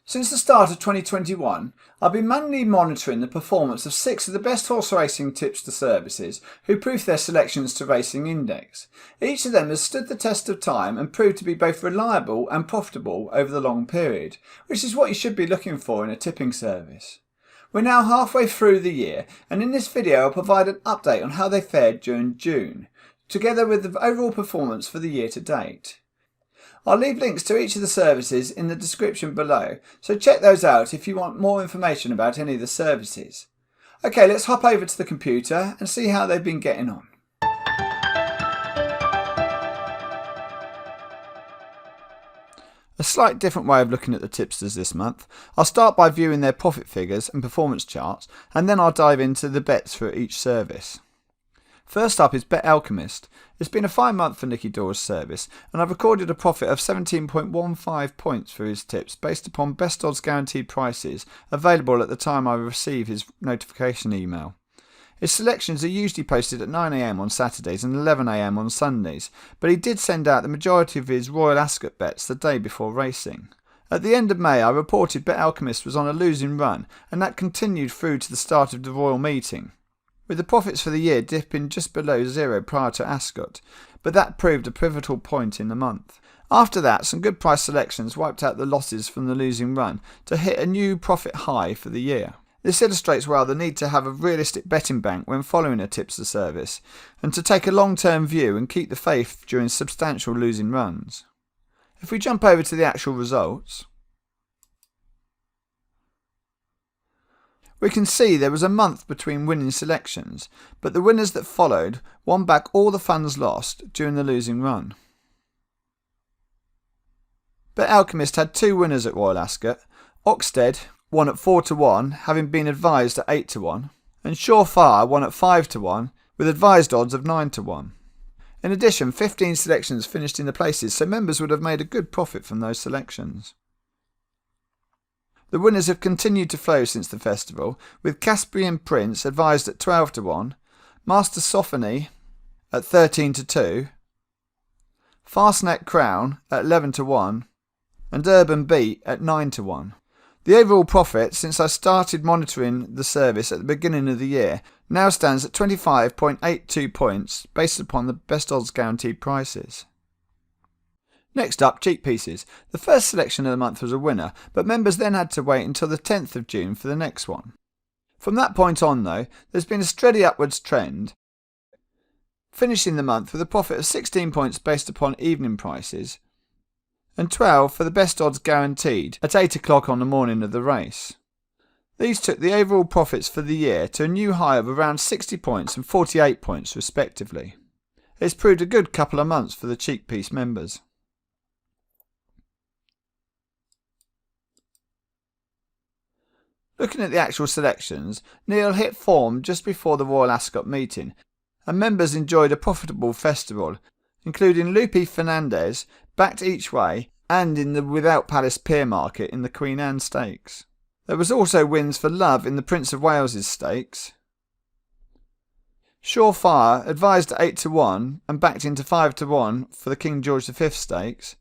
Since the start of 2021, I've been manually monitoring the performance of 6 of the best horse racing tipster services who proof their selections to Racing Index. Each of them has stood the test of time and proved to be both reliable and profitable over the long period, which is what you should be looking for in a tipping service. We're now halfway through the year, and in this video I'll provide an update on how they fared during June, together with the overall performance for the year to date. I'll leave links to each of the services in the description below, so check those out if you want more information about any of the services. Okay, let's hop over to the computer and see how they've been getting on. A slight different way of looking at the tipsters this month. I'll start by viewing their profit figures and performance charts, and then I'll dive into the bets for each service. First up is Alchemist. It's been a fine month for Nicky Dawes' service, and I've recorded a profit of 17.15 points for his tips based upon best odds guaranteed prices available at the time I receive his notification email. His selections are usually posted at 9 AM on Saturdays and 11 AM on Sundays, but he did send out the majority of his Royal Ascot bets the day before racing. At the end of May I reported Alchemist was on a losing run, and that continued through to the start of the Royal meeting, with the profits for the year dipping just below zero prior to Ascot, but that proved a pivotal point in the month. After that, some good price selections wiped out the losses from the losing run to hit a new profit high for the year. This illustrates well the need to have a realistic betting bank when following a tipster service, and to take a long-term view and keep the faith during substantial losing runs. If we jump over to the actual results, we can see there was a month between winning selections, but the winners that followed won back all the funds lost during the losing run. But Alchemist had 2 winners at Royal Ascot. Oxted won at 4-1, having been advised at 8-1, and Surefire won at 5-1, with advised odds of 9-1. In addition, 15 selections finished in the places, so members would have made a good profit from those selections. The winners have continued to flow since the festival, with Caspian Prince advised at 12-1, Master Sophony at 13-2, Fastnet Crown at 11-1, and Urban Beat at 9-1. The overall profit since I started monitoring the service at the beginning of the year now stands at 25.82 points based upon the best odds guaranteed prices. Next up, cheek pieces. The first selection of the month was a winner, but members then had to wait until the 10th of June for the next one. From that point on though, there's been a steady upwards trend, finishing the month with a profit of 16 points based upon evening prices, and 12 for the best odds guaranteed at 8 o'clock on the morning of the race. These took the overall profits for the year to a new high of around 60 points and 48 points respectively. It's proved a good couple of months for the cheek piece members. Looking at the actual selections, Neil hit form just before the Royal Ascot meeting, and members enjoyed a profitable festival, including Lupe Fernandez, backed each way, and in the Without Palace Pier Market in the Queen Anne Stakes. There was also wins for Love in the Prince of Wales' Stakes. Surefire advised at 8-1 and backed into 5-1 for the King George V Stakes,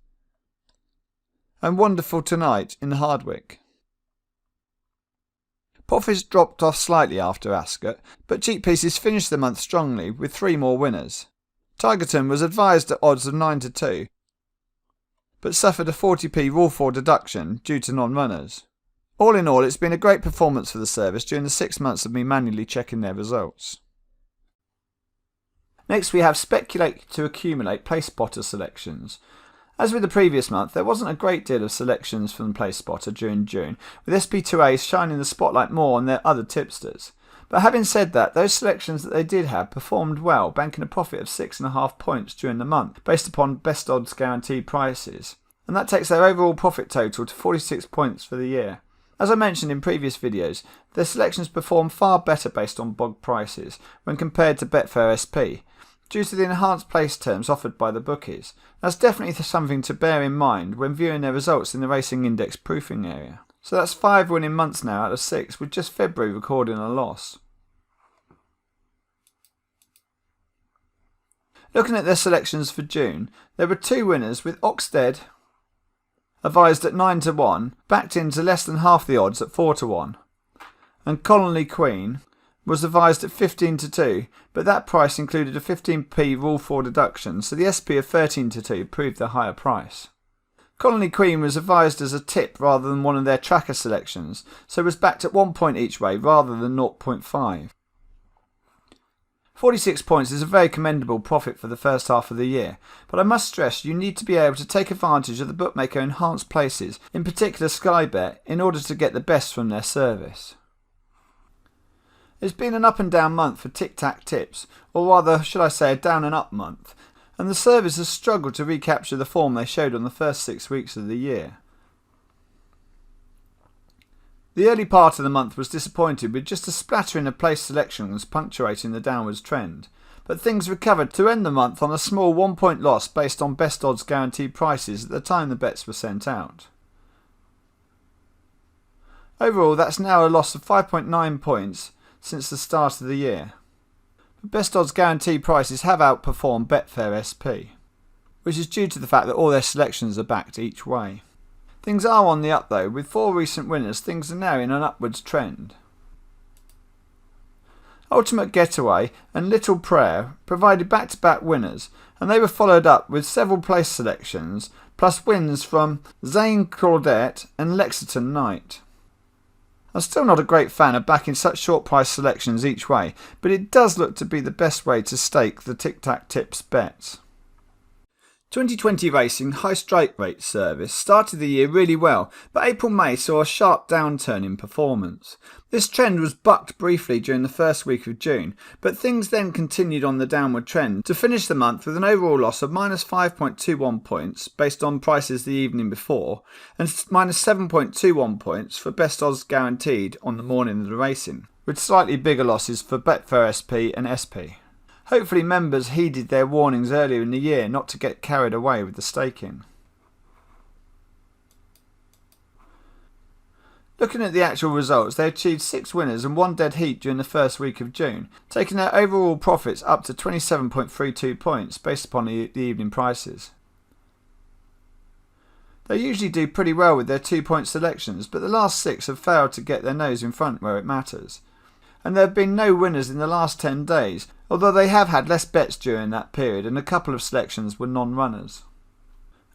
and Wonderful Tonight in the Hardwick. Profits dropped off slightly after Ascot, but cheek pieces finished the month strongly with 3 more winners. Tigerton was advised at odds of 9-2, but suffered a 40p rule 4 deduction due to non-runners. All in all, it's been a great performance for the service during the 6 months of me manually checking their results. Next we have Speculate to accumulate Placespotter selections. As with the previous month, there wasn't a great deal of selections from Placespotter during June, with SP2As shining the spotlight more on their other tipsters. But having said that, those selections that they did have performed well, banking a profit of 6.5 points during the month, based upon best odds guaranteed prices. And that takes their overall profit total to 46 points for the year. As I mentioned in previous videos, their selections perform far better based on bog prices when compared to Betfair SP, due to the enhanced place terms offered by the bookies. That's definitely something to bear in mind when viewing their results in the Racing Index proofing area. So that's 5 winning months now out of 6, with just February recording a loss. Looking at their selections for June, there were 2 winners, with Oxted advised at 9 to 1, backed into less than half the odds at 4 to 1. And Colony Queen was advised at 15 to 2, but that price included a 15p rule 4 deduction, so the SP of 13 to 2 proved the higher price. Colony Queen was advised as a tip rather than one of their tracker selections, so was backed at 1 point each way rather than 0.5. 46 points is a very commendable profit for the first half of the year, but I must stress you need to be able to take advantage of the bookmaker enhanced places, in particular Sky Bet, in order to get the best from their service. It's been an up and down month for Tic Tac tips, or rather should I say a down and up month, and the service has struggled to recapture the form they showed on the first 6 weeks of the year. The early part of the month was disappointed with just a splattering of place selections punctuating the downwards trend, but things recovered to end the month on a small 1 point loss based on best odds guaranteed prices at the time the bets were sent out. Overall, that's now a loss of 5.9 points since the start of the year. But best odds guaranteed prices have outperformed Betfair SP, which is due to the fact that all their selections are backed each way. Things are on the up though, with 4 recent winners things are now in an upwards trend. Ultimate Getaway and Little Prayer provided back-to-back winners, and they were followed up with several place selections, plus wins from Zane Claudette and Lexington Knight. I'm still not a great fan of backing such short price selections each way, but it does look to be the best way to stake the Tic Tac Tips bets. 2020 Racing High Strike Rate service started the year really well, but April-May saw a sharp downturn in performance. This trend was bucked briefly during the first week of June, but things then continued on the downward trend to finish the month with an overall loss of minus 5.21 points based on prices the evening before, and minus 7.21 points for best odds guaranteed on the morning of the racing, with slightly bigger losses for Betfair SP and SP. Hopefully members heeded their warnings earlier in the year not to get carried away with the staking. Looking at the actual results, they achieved 6 winners and 1 dead heat during the first week of June, taking their overall profits up to 27.32 points based upon the evening prices. They usually do pretty well with their 2 point selections, but the last 6 have failed to get their nose in front where it matters. And there have been no winners in the last 10 days, although they have had less bets during that period and a couple of selections were non-runners.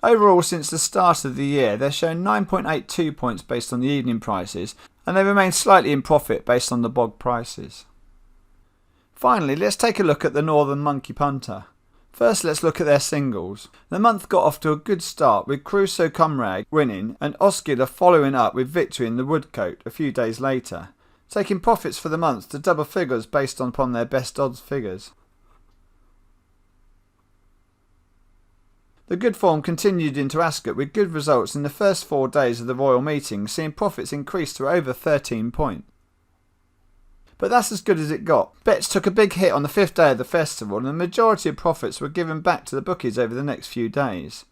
Overall, since the start of the year, they're shown 9.82 points based on the evening prices, and they remain slightly in profit based on the bog prices. Finally, let's take a look at the Northern Monkey Punter. First, let's look at their singles. The month got off to a good start with Crusoe Cumrag winning and Oscular following up with victory in the Woodcote a few days later, taking profits for the month to double figures based upon their best odds figures. The good form continued into Ascot with good results in the first 4 days of the Royal Meeting, seeing profits increase to over 13 points. But that's as good as it got. Bets took a big hit on the 5th day of the festival and the majority of profits were given back to the bookies over the next few days.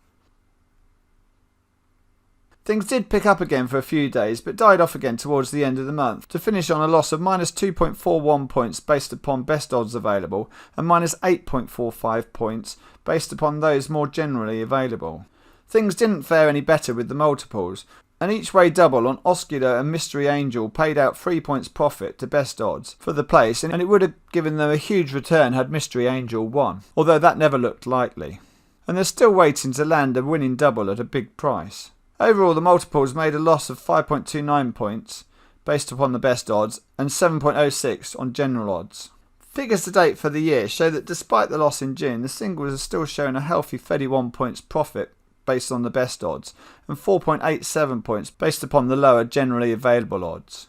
Things did pick up again for a few days, but died off again towards the end of the month, to finish on a loss of minus 2.41 points based upon best odds available, and minus 8.45 points based upon those more generally available. Things didn't fare any better with the multiples. An each way double on Oscular and Mystery Angel paid out 3 points profit to best odds for the place, and it would have given them a huge return had Mystery Angel won, although that never looked likely. And they're still waiting to land a winning double at a big price. Overall, the multiples made a loss of 5.29 points based upon the best odds and 7.06 on general odds. Figures to date for the year show that despite the loss in June, the singles are still showing a healthy 31 points profit based on the best odds and 4.87 points based upon the lower generally available odds.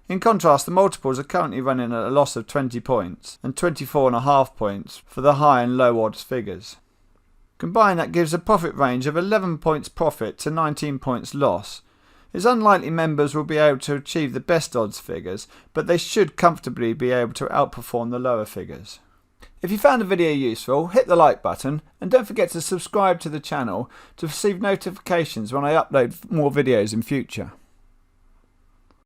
In contrast, the multiples are currently running at a loss of 20 points and 24.5 points for the high and low odds figures. Combined, that gives a profit range of 11 points profit to 19 points loss. It's unlikely members will be able to achieve the best odds figures, but they should comfortably be able to outperform the lower figures. If you found the video useful, hit the like button and don't forget to subscribe to the channel to receive notifications when I upload more videos in future.